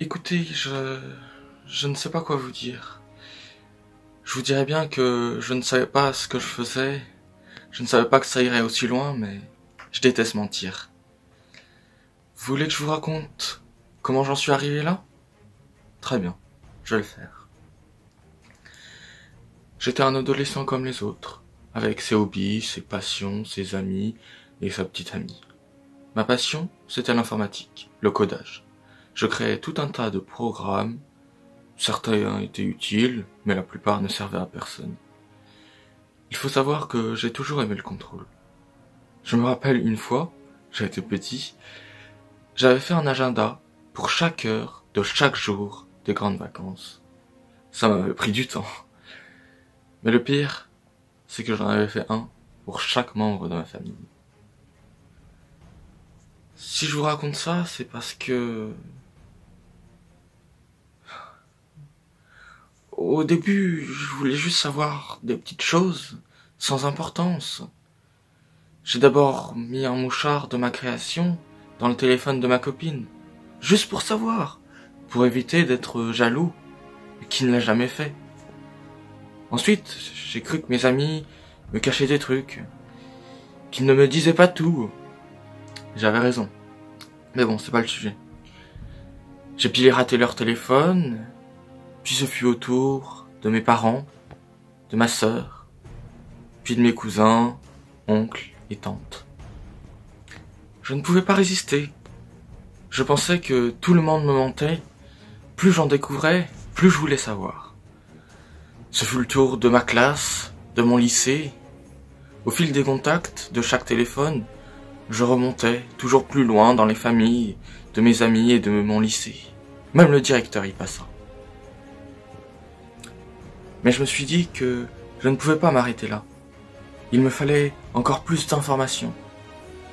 Écoutez, je ne sais pas quoi vous dire. Je vous dirais bien que je ne savais pas ce que je faisais. Je ne savais pas que ça irait aussi loin, mais je déteste mentir. Vous voulez que je vous raconte comment j'en suis arrivé là? Très bien, je vais le faire. J'étais un adolescent comme les autres, avec ses hobbies, ses passions, ses amis et sa petite amie. Ma passion, c'était l'informatique, le codage. Je créais tout un tas de programmes. Certains étaient utiles, mais la plupart ne servaient à personne. Il faut savoir que j'ai toujours aimé le contrôle. Je me rappelle une fois, j'étais petit, j'avais fait un agenda pour chaque heure de chaque jour des grandes vacances. Ça m'avait pris du temps. Mais le pire, c'est que j'en avais fait un pour chaque membre de ma famille. Si je vous raconte ça, c'est parce que... Au début, je voulais juste savoir des petites choses, sans importance. J'ai d'abord mis un mouchard de ma création dans le téléphone de ma copine, juste pour savoir, pour éviter d'être jaloux, qui ne l'a jamais fait. Ensuite, j'ai cru que mes amis me cachaient des trucs, qu'ils ne me disaient pas tout. J'avais raison. Mais bon, c'est pas le sujet. J'ai piraté leur téléphone, puis ce fut au tour de mes parents, de ma sœur, puis de mes cousins, oncles et tantes. Je ne pouvais pas résister. Je pensais que tout le monde me mentait. Plus j'en découvrais, plus je voulais savoir. Ce fut le tour de ma classe, de mon lycée. Au fil des contacts de chaque téléphone, je remontais toujours plus loin dans les familles de mes amis et de mon lycée. Même le directeur y passa. Mais je me suis dit que je ne pouvais pas m'arrêter là. Il me fallait encore plus d'informations.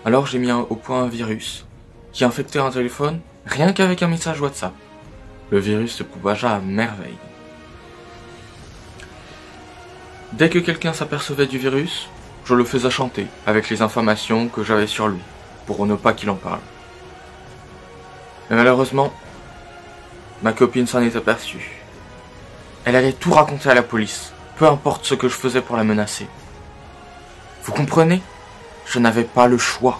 Alors j'ai mis au point un virus qui infectait un téléphone rien qu'avec un message WhatsApp. Le virus se propagea à merveille. Dès que quelqu'un s'apercevait du virus, je le faisais chanter avec les informations que j'avais sur lui, pour ne pas qu'il en parle. Mais malheureusement, ma copine s'en est aperçue. Elle allait tout raconter à la police, peu importe ce que je faisais pour la menacer. Vous comprenez? Je n'avais pas le choix.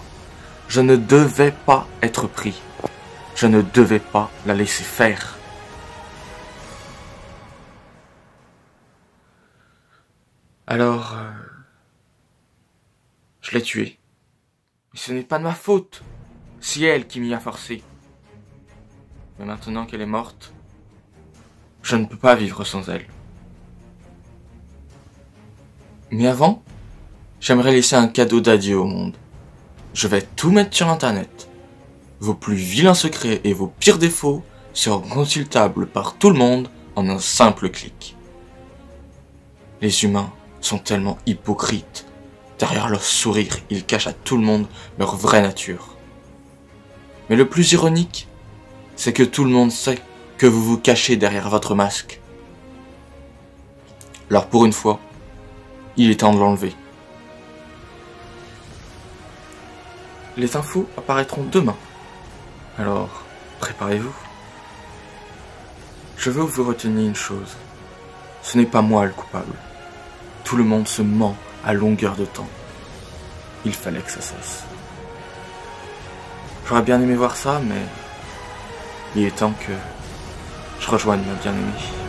Je ne devais pas être pris. Je ne devais pas la laisser faire. Alors, je l'ai tuée. Mais ce n'est pas de ma faute. C'est elle qui m'y a forcé. Mais maintenant qu'elle est morte, je ne peux pas vivre sans elle. Mais avant, j'aimerais laisser un cadeau d'adieu au monde. Je vais tout mettre sur Internet. Vos plus vilains secrets et vos pires défauts seront consultables par tout le monde en un simple clic. Les humains sont tellement hypocrites. Derrière leur sourire, ils cachent à tout le monde leur vraie nature. Mais le plus ironique, c'est que tout le monde sait que vous vous cachez derrière votre masque. Alors pour une fois, il est temps de l'enlever. Les infos apparaîtront demain. Alors, préparez-vous. Je veux que vous reteniez une chose. Ce n'est pas moi le coupable. Tout le monde se ment à longueur de temps. Il fallait que ça cesse. J'aurais bien aimé voir ça, mais il est temps que je rejoigne ma bien-aimée.